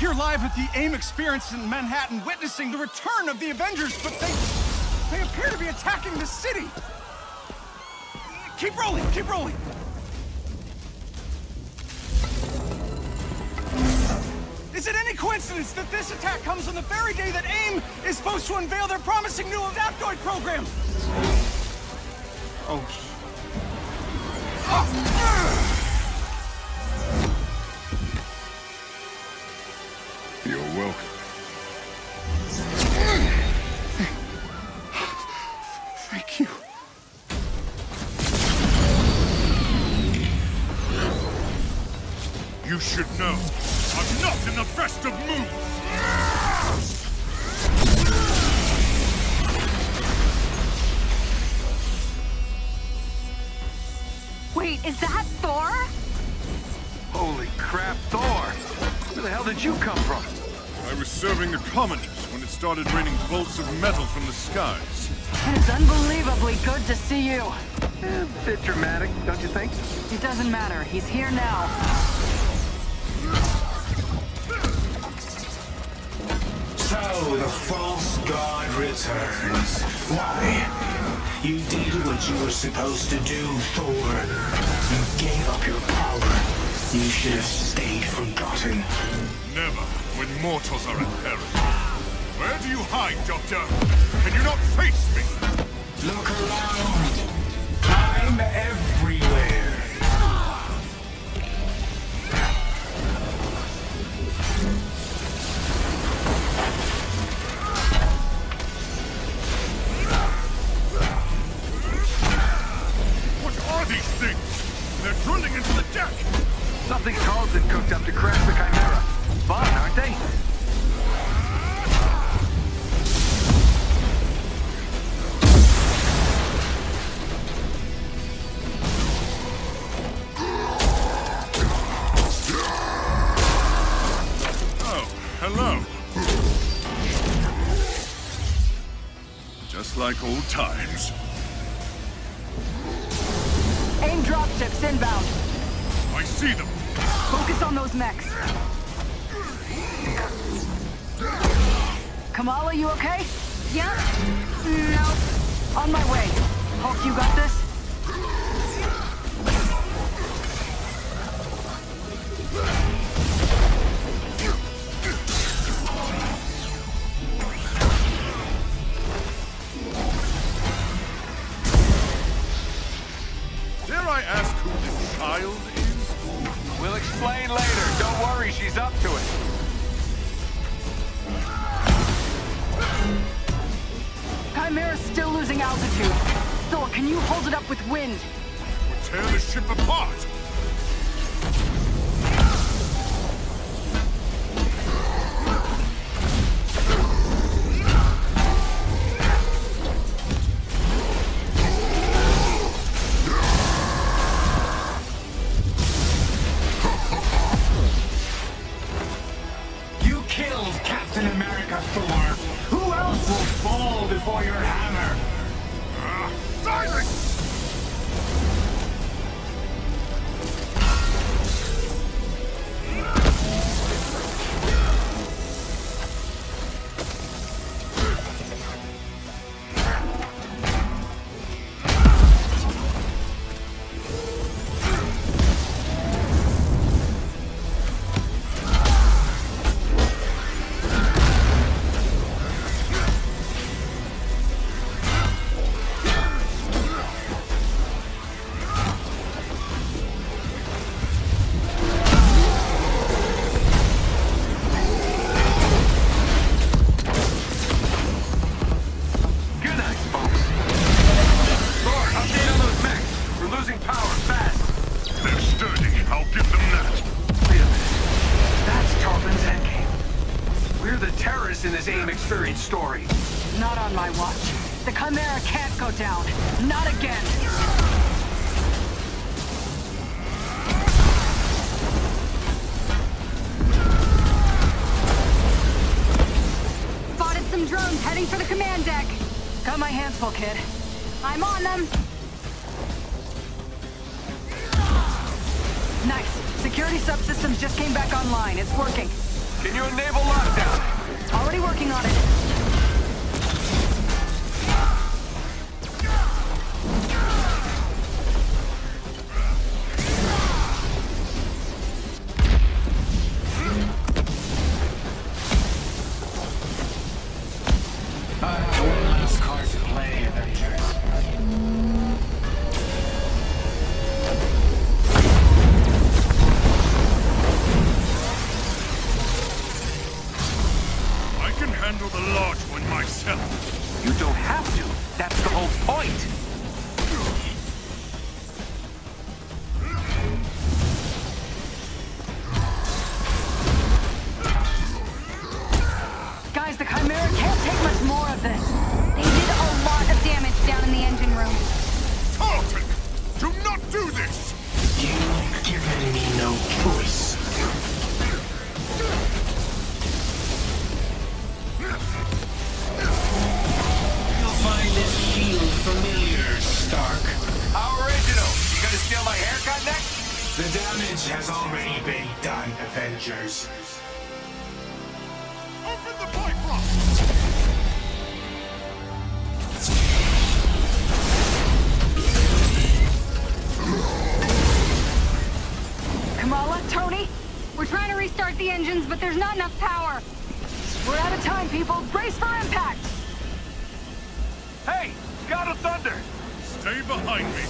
here live at the AIM experience in Manhattan, witnessing the return of the Avengers, but they appear to be attacking the city. Keep rolling, keep rolling. Is it any coincidence that this attack comes on the very day that AIM is supposed to unveil their promising new Adaptoid program? Oh. You're welcome. Thank you. You should know, I'm not in the best of moods! Wait, is that Thor? Holy crap, Thor! Where the hell did you come from? I was serving the commoners when it started raining bolts of metal from the skies. It's unbelievably good to see you. A bit dramatic, don't you think? It doesn't matter. He's here now. So, the false god returns. Why? You did what you were supposed to do, Thor. You gave up your power. You should have stayed forgotten. Never, when mortals are in peril. Where do you hide, Doctor? Can you not face me? Look around. I'm everywhere. What are these things? They're drilling into the deck! Something Carlton cooked up to crash the Chimera. Fun, aren't they? Oh, hello. Just like old times. AIM dropships inbound. I see them. Focus on those mechs. Kamala, you okay? Yeah. No. On my way. Hulk, you got this? Dare I ask who this child is? We'll explain later. Don't worry, she's up to it. Chimera's still losing altitude. Thor, can you hold it up with wind? Would tear the ship apart. You killed Captain America, Thor. Who else will fall before your hammer? Silence! In this AIM experience story. Not on my watch. The Chimera can't go down. Not again. Spotted some drones heading for the command deck. Got my hands full, kid. I'm on them. Nice. Security subsystems just came back online. It's working. Can you enable lockdown? Already working on it. One last card to play, Avengers. I can handle the large one myself. You don't have to. That's the whole point. Guys, the Chimera can't take much more of this. They did a lot of damage down in the engine room. Tarleton! Do not do this! You've given me no choice. You'll find this shield familiar, Stark. How original. You gonna steal my haircut next? The damage has already been done, Avengers. Open the Bifrost! Kamala, Tony, we're trying to restart the engines, but there's not enough power. We're out of time, people. Brace for impact. Hey, God of Thunder. Stay behind me.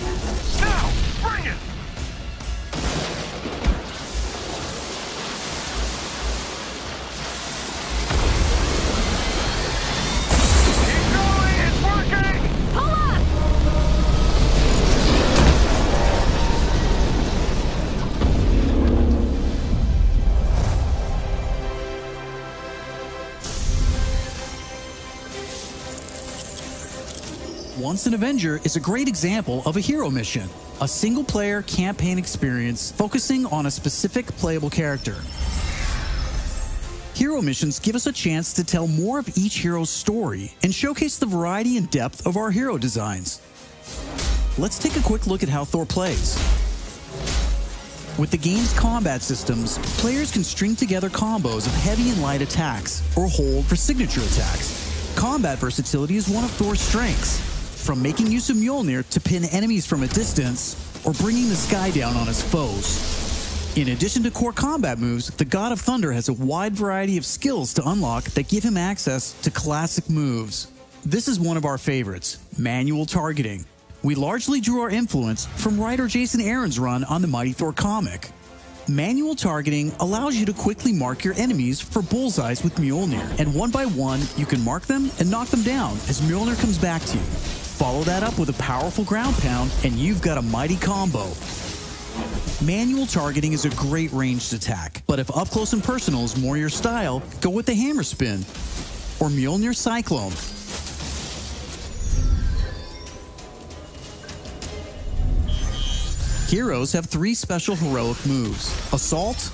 Now, bring it. Keep going, it's working. Pull up! Once an Avenger is a great example of a hero mission, a single-player campaign experience focusing on a specific playable character. Hero missions give us a chance to tell more of each hero's story and showcase the variety and depth of our hero designs. Let's take a quick look at how Thor plays. With the game's combat systems, players can string together combos of heavy and light attacks, or hold for signature attacks. Combat versatility is one of Thor's strengths, from making use of Mjolnir to pin enemies from a distance, or bringing the sky down on his foes. In addition to core combat moves, the God of Thunder has a wide variety of skills to unlock that give him access to classic moves. This is one of our favorites, manual targeting. We largely drew our influence from writer Jason Aaron's run on the Mighty Thor comic. Manual targeting allows you to quickly mark your enemies for bullseyes with Mjolnir, and one by one, you can mark them and knock them down as Mjolnir comes back to you. Follow that up with a powerful ground pound, and you've got a mighty combo. Manual targeting is a great ranged attack, but if up close and personal is more your style, go with the hammer spin or Mjolnir Cyclone. Heroes have 3 special heroic moves: Assault,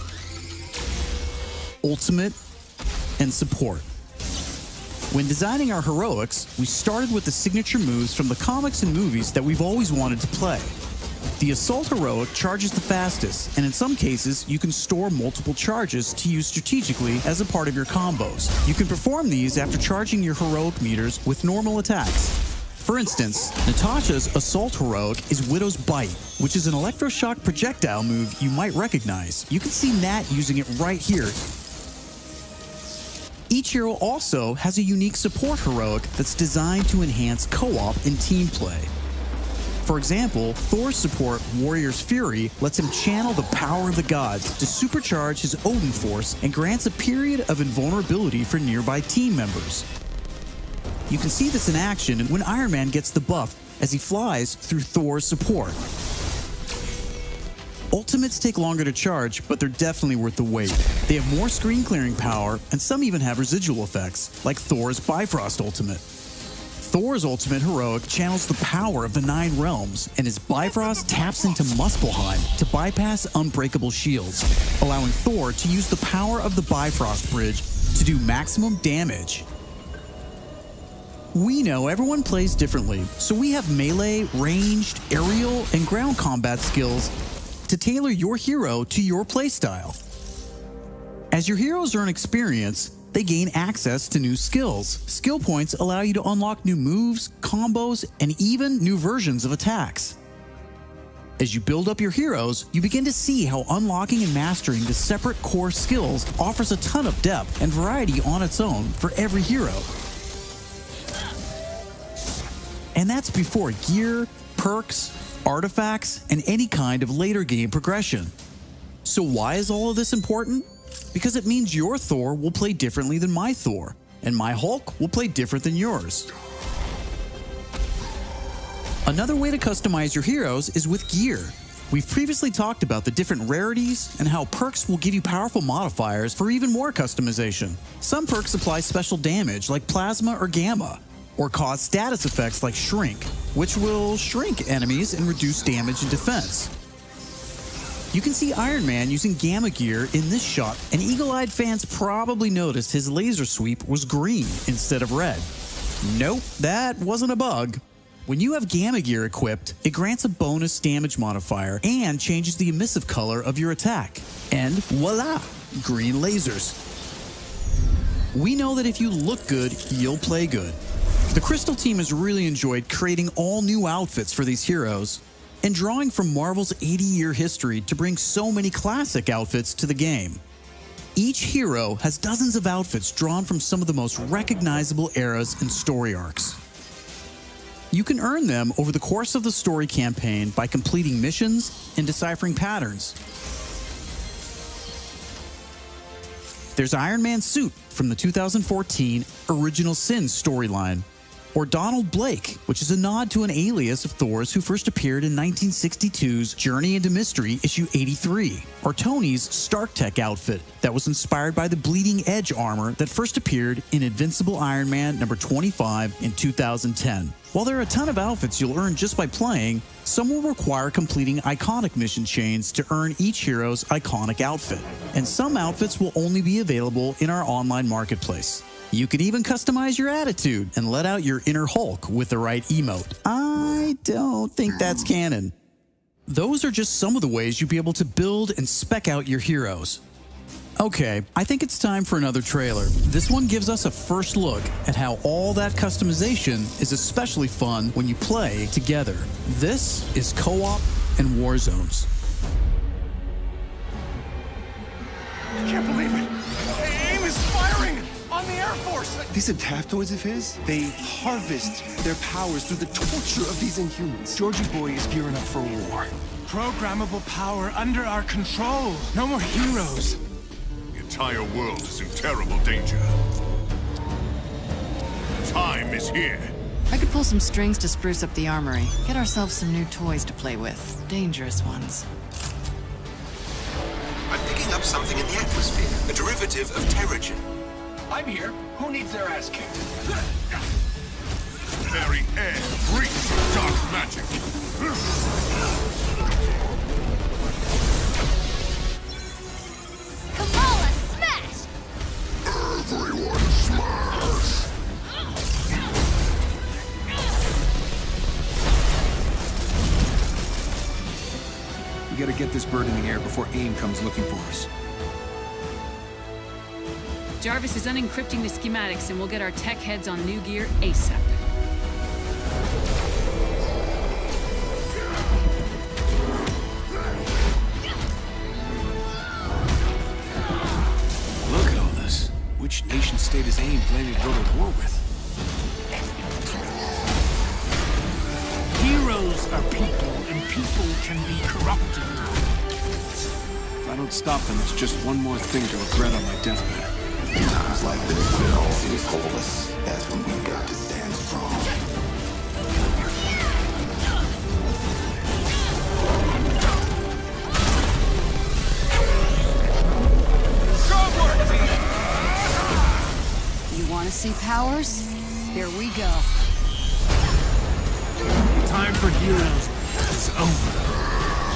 Ultimate, and Support. When designing our heroics, we started with the signature moves from the comics and movies that we've always wanted to play. The Assault heroic charges the fastest, and in some cases, you can store multiple charges to use strategically as a part of your combos. You can perform these after charging your heroic meters with normal attacks. For instance, Natasha's Assault heroic is Widow's Bite, which is an electroshock projectile move you might recognize. You can see Nat using it right here. Each hero also has a unique support heroic that's designed to enhance co-op and team play. For example, Thor's support, Warrior's Fury, lets him channel the power of the gods to supercharge his Odin force and grants a period of invulnerability for nearby team members. You can see this in action when Iron Man gets the buff as he flies through Thor's support. Ultimates take longer to charge, but they're definitely worth the wait. They have more screen clearing power, and some even have residual effects, like Thor's Bifrost Ultimate. Thor's Ultimate heroic channels the power of the 9 realms, and his Bifrost taps into Muspelheim to bypass unbreakable shields, allowing Thor to use the power of the Bifrost Bridge to do maximum damage. We know everyone plays differently, so we have melee, ranged, aerial, and ground combat skills to tailor your hero to your playstyle. As your heroes earn experience, they gain access to new skills. Skill points allow you to unlock new moves, combos, and even new versions of attacks. As you build up your heroes, you begin to see how unlocking and mastering the separate core skills offers a ton of depth and variety on its own for every hero. And that's before gear, perks, artifacts, and any kind of later game progression. So why is all of this important? Because it means your Thor will play differently than my Thor, and my Hulk will play different than yours. Another way to customize your heroes is with gear. We've previously talked about the different rarities and how perks will give you powerful modifiers for even more customization. Some perks apply special damage like plasma or gamma, or cause status effects like shrink, which will shrink enemies and reduce damage and defense. You can see Iron Man using gamma gear in this shot, and eagle-eyed fans probably noticed his laser sweep was green instead of red. Nope, that wasn't a bug. When you have gamma gear equipped, it grants a bonus damage modifier and changes the emissive color of your attack. And voila, green lasers. We know that if you look good, you'll play good. The Crystal team has really enjoyed creating all new outfits for these heroes and drawing from Marvel's 80-year history to bring so many classic outfits to the game. Each hero has dozens of outfits drawn from some of the most recognizable eras and story arcs. You can earn them over the course of the story campaign by completing missions and deciphering patterns. There's Iron Man's suit from the 2014 Original Sin storyline, or Donald Blake, which is a nod to an alias of Thor's who first appeared in 1962's Journey into Mystery issue 83, or Tony's Stark Tech outfit that was inspired by the Bleeding Edge armor that first appeared in Invincible Iron Man number 25 in 2010. While there are a ton of outfits you'll earn just by playing, some will require completing iconic mission chains to earn each hero's iconic outfit, and some outfits will only be available in our online marketplace. You can even customize your attitude and let out your inner Hulk with the right emote. I don't think that's canon. Those are just some of the ways you'll be able to build and spec out your heroes. Okay, I think it's time for another trailer. This one gives us a first look at how all that customization is especially fun when you play together. This is Co-op and War Zones. I can't believe it! AIM is firing on the Air Force! These adaptoids of his, they harvest their powers through the torture of these Inhumans. Georgie Boy is gearing up for war. Programmable power under our control. No more heroes. The entire world is in terrible danger. Time is here. I could pull some strings to spruce up the armory. Get ourselves some new toys to play with. Dangerous ones. I'm picking up something in the atmosphere. A derivative of Terrigen. I'm here. Who needs their ass kicked? Very air breathes dark magic. Kamala, smash! Everyone smash! We gotta get this bird in the air before AIM comes looking for us. Jarvis is unencrypting the schematics and we'll get our tech heads on new gear ASAP. Look at all this. Which nation state is AIM planning to go to war with? Heroes are people, and people can be corrupted. If I don't stop them, it's just one more thing to regret on my deathbed. Times like this, when all seems hopeless, that's when we've got to stand strong. You want to see powers? Here we go. Time for heroes is over.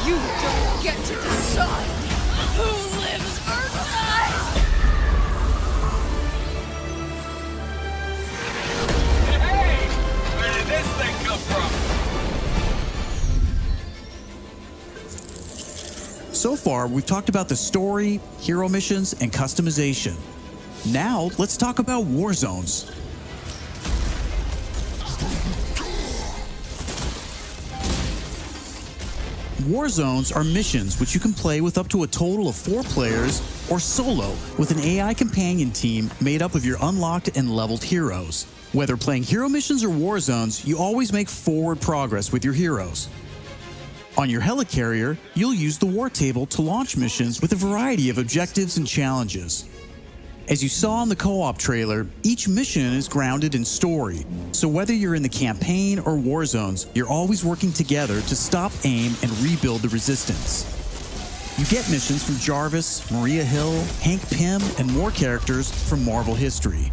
You don't get to decide who lives or dies! Hey! Where did this thing come from? So far, we've talked about the story, hero missions, and customization. Now, let's talk about war zones. War zones are missions which you can play with up to a total of 4 players or solo with an AI companion team made up of your unlocked and leveled heroes. Whether playing hero missions or war zones, you always make forward progress with your heroes. On your helicarrier, you'll use the war table to launch missions with a variety of objectives and challenges. As you saw in the co-op trailer, each mission is grounded in story, so whether you're in the campaign or war zones, you're always working together to stop AIM and rebuild the resistance. You get missions from Jarvis, Maria Hill, Hank Pym, and more characters from Marvel history.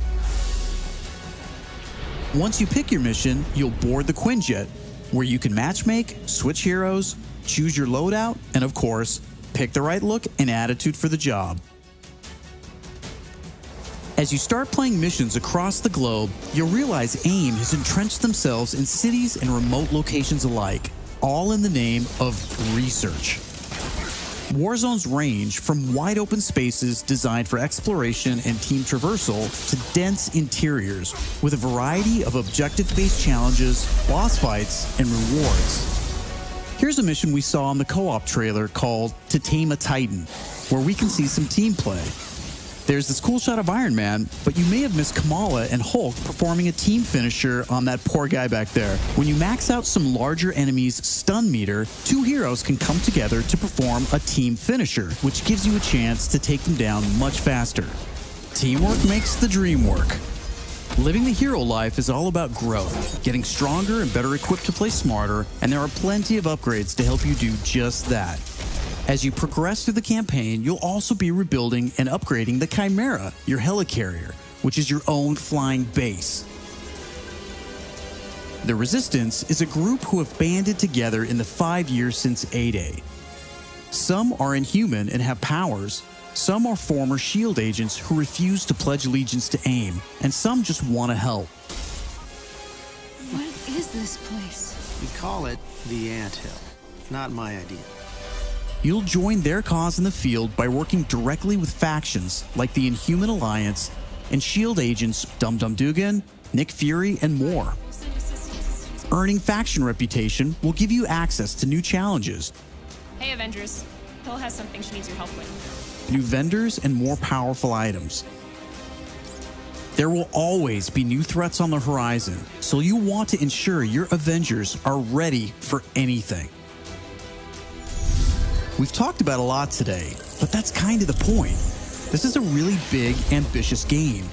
Once you pick your mission, you'll board the Quinjet, where you can matchmake, switch heroes, choose your loadout, and of course, pick the right look and attitude for the job. As you start playing missions across the globe, you'll realize AIM has entrenched themselves in cities and remote locations alike, all in the name of research. War zones range from wide open spaces designed for exploration and team traversal to dense interiors with a variety of objective-based challenges, boss fights, and rewards. Here's a mission we saw in the co-op trailer called To Tame a Titan, where we can see some team play. There's this cool shot of Iron Man, but you may have missed Kamala and Hulk performing a team finisher on that poor guy back there. When you max out some larger enemies' stun meter, 2 heroes can come together to perform a team finisher, which gives you a chance to take them down much faster. Teamwork makes the dream work. Living the hero life is all about growth, getting stronger and better equipped to play smarter, and there are plenty of upgrades to help you do just that. As you progress through the campaign, you'll also be rebuilding and upgrading the Chimera, your helicarrier, which is your own flying base. The Resistance is a group who have banded together in the 5 years since A-Day. Some are inhuman and have powers, some are former SHIELD agents who refuse to pledge allegiance to AIM, and some just want to help. What is this place? We call it the Anthill. Not my idea. You'll join their cause in the field by working directly with factions like the Inhuman Alliance and SHIELD agents Dum Dum Dugan, Nick Fury, and more. Earning faction reputation will give you access to new challenges. Hey, Avengers. Hill has something she needs your help with. New vendors, and more powerful items. There will always be new threats on the horizon, so you want to ensure your Avengers are ready for anything. We've talked about a lot today, but that's kind of the point. This is a really big, ambitious game.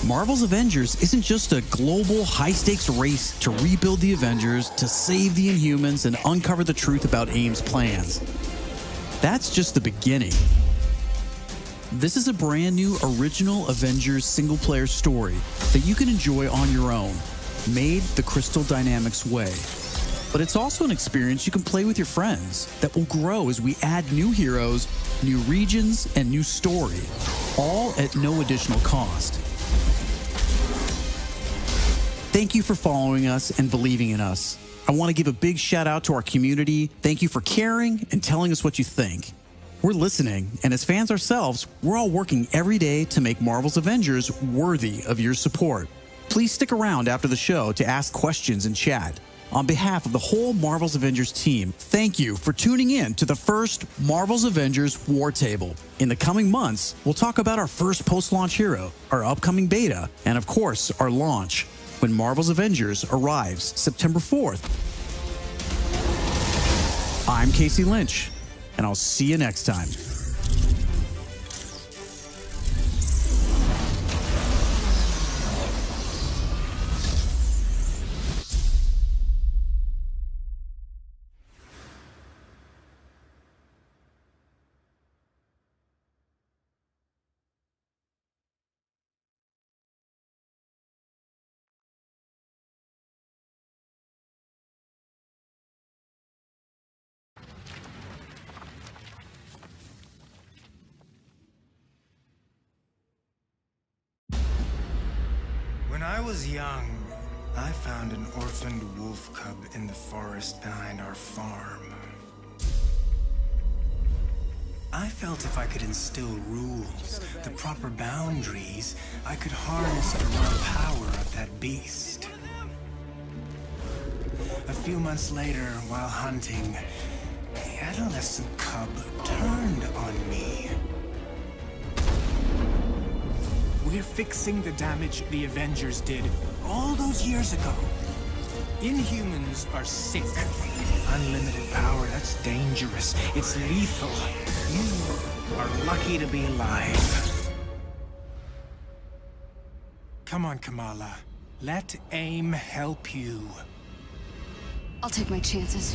Marvel's Avengers isn't just a global, high-stakes race to rebuild the Avengers, to save the Inhumans, and uncover the truth about AIM's plans. That's just the beginning. This is a brand new original Avengers single-player story that you can enjoy on your own, made the Crystal Dynamics way. But it's also an experience you can play with your friends that will grow as we add new heroes, new regions, and new story, all at no additional cost. Thank you for following us and believing in us. I want to give a big shout out to our community. Thank you for caring and telling us what you think. We're listening, and as fans ourselves, we're all working every day to make Marvel's Avengers worthy of your support. Please stick around after the show to ask questions and chat. On behalf of the whole Marvel's Avengers team, thank you for tuning in to the first Marvel's Avengers War Table. In the coming months, we'll talk about our first post-launch hero, our upcoming beta, and of course, our launch, when Marvel's Avengers arrives September 4th. I'm Casey Lynch, and I'll see you next time. When I was young, I found an orphaned wolf cub in the forest behind our farm. I felt if I could instill rules, the proper boundaries, I could harness the raw power of that beast. A few months later, while hunting, the adolescent cub turned on me. We're fixing the damage the Avengers did all those years ago. Inhumans are sick. Unlimited power, that's dangerous. It's lethal. You are lucky to be alive. Come on, Kamala. Let AIM help you. I'll take my chances.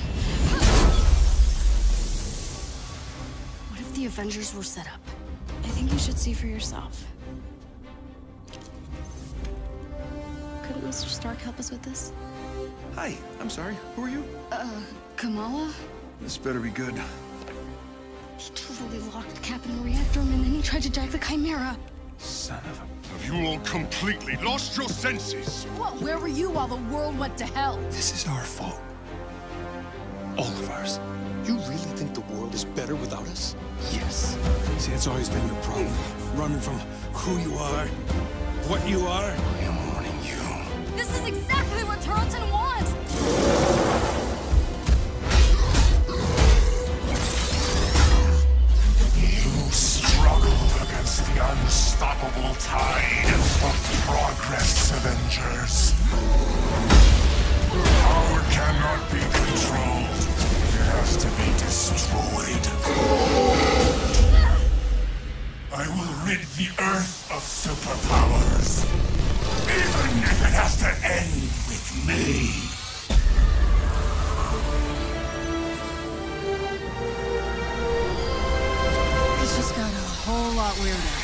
What if the Avengers were set up? I think you should see for yourself. Couldn't Mr. Stark help us with this? Hi, I'm sorry. Who are you? Kamala? This better be good. He totally locked Cap in the reactor room and then he tried to jack the Chimera. Son of a... Have you all completely lost your senses? What? Where were you while the world went to hell? This is our fault. All of ours. You really think the world is better without us? Yes. See, that's always been your problem. Running from who you are, what you are. I am warning you. This is exactly what Tarleton wants! You struggle against the unstoppable tide of progress, Avengers. Power cannot be controlled. It has to be destroyed. I will rid the Earth of superpowers. Even if it has to end with me. It's just got a whole lot weirder.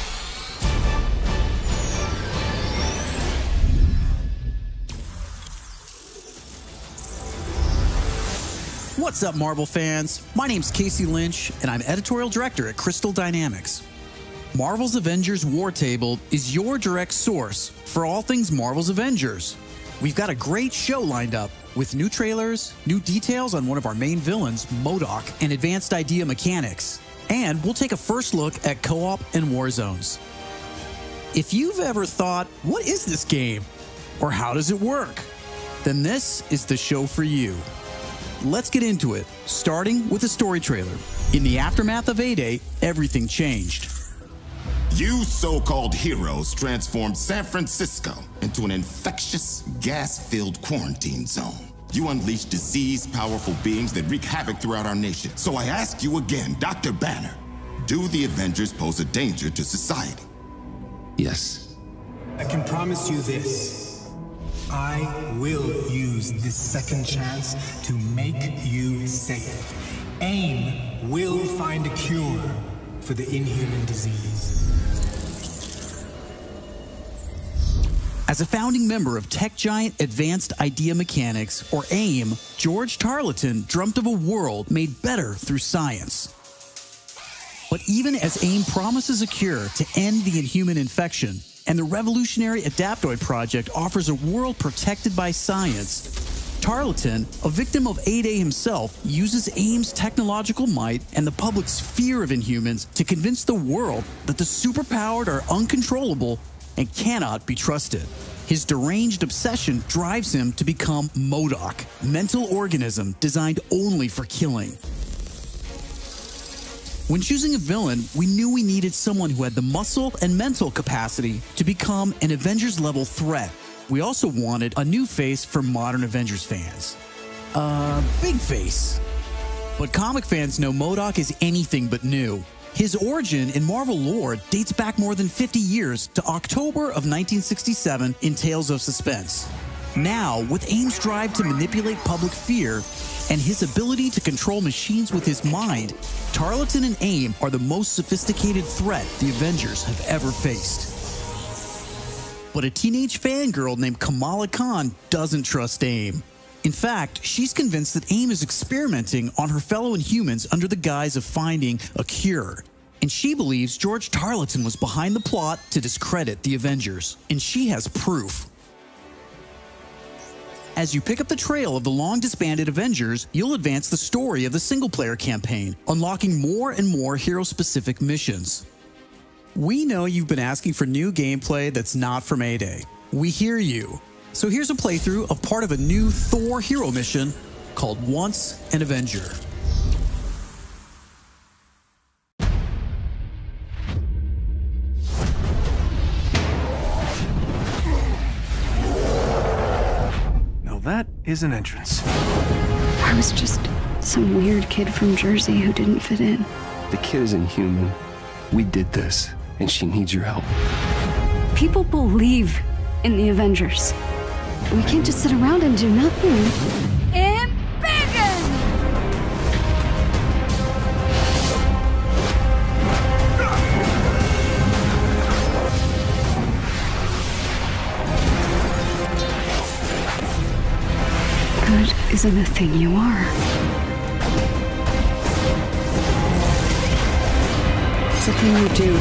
What's up, Marvel fans? My name's Casey Lynch, and I'm editorial director at Crystal Dynamics. Marvel's Avengers War Table is your direct source for all things Marvel's Avengers. We've got a great show lined up with new trailers, new details on one of our main villains, MODOK, and advanced idea mechanics. And we'll take a first look at co-op and war zones. If you've ever thought, what is this game? Or how does it work? Then this is the show for you. Let's get into it, starting with a story trailer. In the aftermath of A-Day, everything changed. You so-called heroes transformed San Francisco into an infectious, gas-filled quarantine zone. You unleashed disease-powerful beings that wreak havoc throughout our nation. So I ask you again, Dr. Banner, do the Avengers pose a danger to society? Yes. I can promise you this. I will use this second chance to make you safe. AIM will find a cure for the inhuman disease. As a founding member of tech giant Advanced Idea Mechanics, or AIM, George Tarleton dreamt of a world made better through science. But even as AIM promises a cure to end the inhuman infection, and the revolutionary Adaptoid project offers a world protected by science, Tarleton, a victim of A-Day himself, uses AIM's technological might and the public's fear of Inhumans to convince the world that the superpowered are uncontrollable and cannot be trusted. His deranged obsession drives him to become MODOK, mental organism designed only for killing. When choosing a villain, we knew we needed someone who had the muscle and mental capacity to become an Avengers-level threat. We also wanted a new face for modern Avengers fans. Big face. But comic fans know MODOK is anything but new. His origin in Marvel lore dates back more than 50 years to October of 1967 in Tales of Suspense. Now, with AIM's drive to manipulate public fear and his ability to control machines with his mind, Tarleton and AIM are the most sophisticated threat the Avengers have ever faced. But a teenage fangirl named Kamala Khan doesn't trust AIM. In fact, she's convinced that AIM is experimenting on her fellow Inhumans under the guise of finding a cure. And she believes George Tarleton was behind the plot to discredit the Avengers. And she has proof. As you pick up the trail of the long-disbanded Avengers, you'll advance the story of the single-player campaign, unlocking more and more hero-specific missions. We know you've been asking for new gameplay that's not from A-Day. We hear you. So here's a playthrough of part of a new Thor hero mission called Once an Avenger. Now that is an entrance. I was just some weird kid from Jersey who didn't fit in. The kid isn't human. We did this, and she needs your help. People believe in the Avengers. We can't just sit around and do nothing. Embiggen! Good isn't a thing you are. It's a thing you do.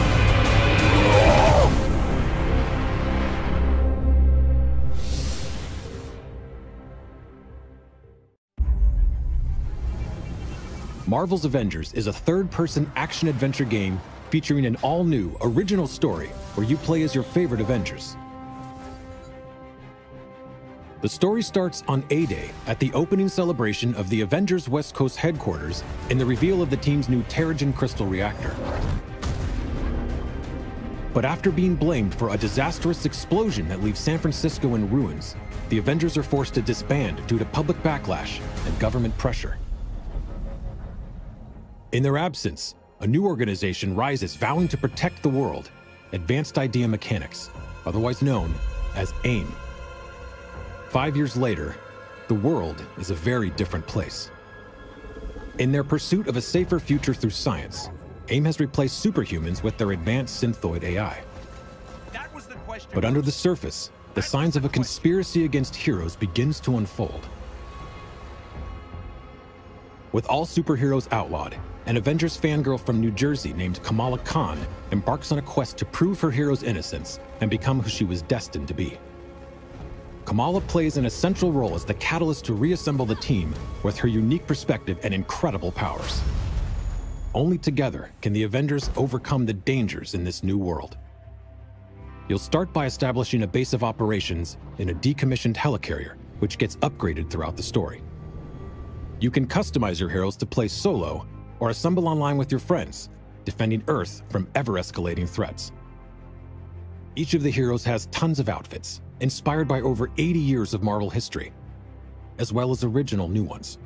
Marvel's Avengers is a third-person action-adventure game featuring an all-new, original story where you play as your favorite Avengers. The story starts on A-Day at the opening celebration of the Avengers West Coast headquarters and the reveal of the team's new Terrigen crystal reactor. But after being blamed for a disastrous explosion that leaves San Francisco in ruins, the Avengers are forced to disband due to public backlash and government pressure. In their absence, a new organization rises vowing to protect the world, Advanced Idea Mechanics, otherwise known as AIM. 5 years later, the world is a very different place. In their pursuit of a safer future through science, AIM has replaced superhumans with their advanced synthoid AI. But under the surface, the signs of a conspiracy against heroes begins to unfold. With all superheroes outlawed, an Avengers fangirl from New Jersey named Kamala Khan embarks on a quest to prove her hero's innocence and become who she was destined to be. Kamala plays an essential role as the catalyst to reassemble the team with her unique perspective and incredible powers. Only together can the Avengers overcome the dangers in this new world. You'll start by establishing a base of operations in a decommissioned helicarrier, which gets upgraded throughout the story. You can customize your heroes to play solo or assemble online with your friends, defending Earth from ever-escalating threats. Each of the heroes has tons of outfits, inspired by over 80 years of Marvel history, as well as original new ones.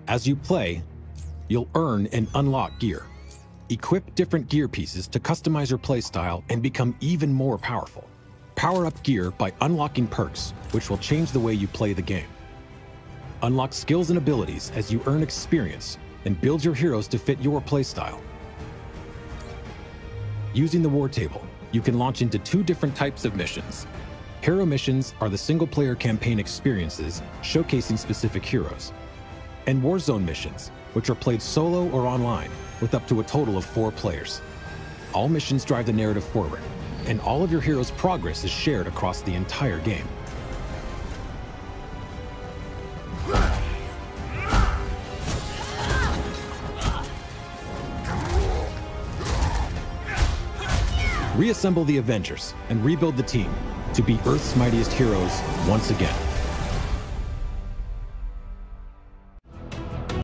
As you play, you'll earn and unlock gear. Equip different gear pieces to customize your playstyle and become even more powerful. Power up gear by unlocking perks, which will change the way you play the game. Unlock skills and abilities as you earn experience and build your heroes to fit your playstyle. Using the war table, you can launch into 2 different types of missions. Hero missions are the single-player campaign experiences showcasing specific heroes. And Warzone missions, which are played solo or online with up to a total of 4 players. All missions drive the narrative forward, and all of your heroes' progress is shared across the entire game. Reassemble the Avengers and rebuild the team to be Earth's mightiest heroes once again.